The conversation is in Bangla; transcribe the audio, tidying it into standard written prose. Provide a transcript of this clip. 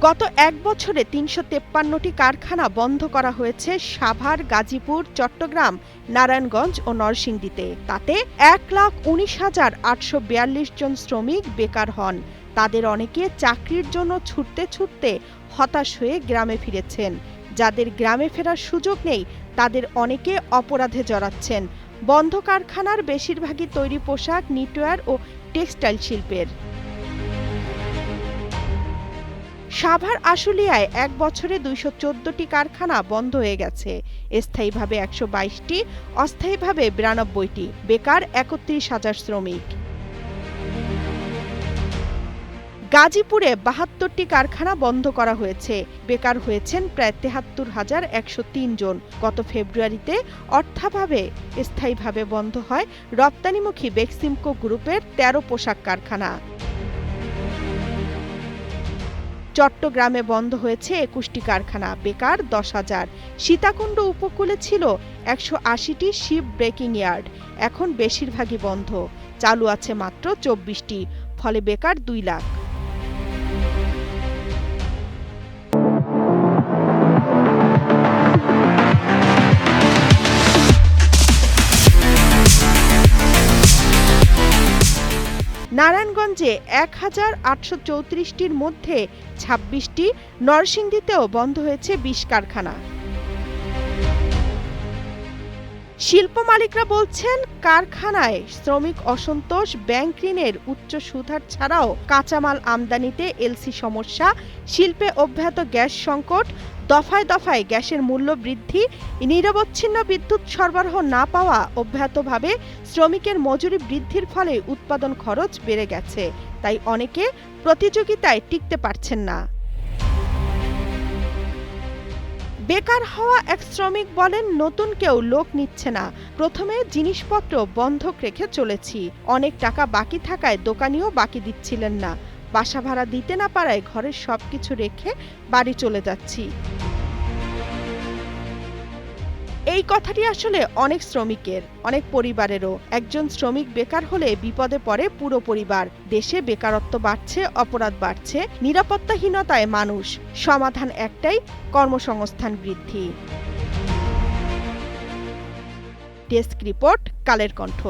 গত এক বছরে ৩৫৩টি কারখানা বন্ধ করা হয়েছে সাভার, গাজীপুর, চট্টগ্রাম, নারায়ণগঞ্জ ও নরসিংদীতে। তাতে ১,১৯,৮৪২ জন শ্রমিক বেকার হন। তাদের অনেকে চাকরির জন্য ছুটতে ছুটতে হতাশ হয়ে গ্রামে ফিরেছেন। যাদের গ্রামে ফেরার সুযোগ নেই তাদের অনেকে অপরাধে জড়াচ্ছেন। বন্ধ কারখানার বেশিরভাগই তৈরি পোশাক, নিটওয়্যার ও টেক্সটাইল শিল্পের। সাভার আশুলিয়ায় এক বছরে ২১৪টি কারখানা বন্ধ হয়ে গেছে। স্থায়ীভাবে ১২২টি, অস্থায়ীভাবে ৯২টি। বেকার ৩১,০০০ শ্রমিক। গাজীপুরে ৭২টি কারখানা বন্ধ করা হয়েছে। বেকার হয়েছেন প্রায় ৭৩,১০৩ জন। গত ফেব্রুয়ারিতে অর্থাভাবে স্থায়ীভাবে বন্ধ হয় রপ্তানিমুখী বেক্সিমকো গ্রুপের ১৩ পোশাক কারখানা। চট্টগ্রামে বন্ধ হয়েছে ২১টি কারখানা, বেকার ১০,০০০। সীতাকুণ্ড উপকূলে ছিল ১৮০টি শিপ ব্রেকিং ইয়ার্ড, এখন বেশিরভাগই বন্ধ। চালু আছে মাত্র ২৪টি, ফলে বেকার ২ লাখ। নারায়ণগঞ্জে ১,৮৩৪টির মধ্যে ২৬টি, নরসিংদীতেও বন্ধ হয়েছে ২০ কারখানা। শিল্প মালিকরা বলছেন, কারখানায় শ্রমিক অসন্তোষ, ব্যাংক ঋণের উচ্চ সুদহার ছাড়াও কাঁচামাল আমদানিতে এলসি সমস্যা, শিল্পে অব্যাহত গ্যাস সংকট, দফায় দফায় গ্যাসের মূল্য বৃদ্ধি, নিরবচ্ছিন্ন বিদ্যুৎ সরবরাহ না পাওয়া, অব্যাহতভাবে শ্রমিকের মজুরি বৃদ্ধির ফলে উৎপাদন খরচ বেড়ে গেছে। তাই অনেকে প্রতিযোগিতায় টিকতে পারছেন না। বেকার হওয়া এক শ্রমিক বলেন, নতুন কেউ লোক নিচ্ছে না। প্রথমে জিনিসপত্র বন্ধক রেখে চলেছি। অনেক টাকা বাকি থাকায় দোকানিও বাকি দিচ্ছিলেন না। বাসা ভাড়া দিতে না পারায় ঘরের সবকিছু রেখে বাড়ি চলে যাচ্ছি। এই কথাটি আসলে অনেক শ্রমিকের, অনেক পরিবারেরও। একজন শ্রমিক বেকার হলে বিপদে পড়ে পুরো পরিবার। দেশে বেকারত্ব বাড়ছে, অপরাধ বাড়ছে, নিরাপত্তাহীনতায় মানুষ। সমাধান একটাই, কর্মসংস্থান বৃদ্ধি। Desk report, Kaler Kantho.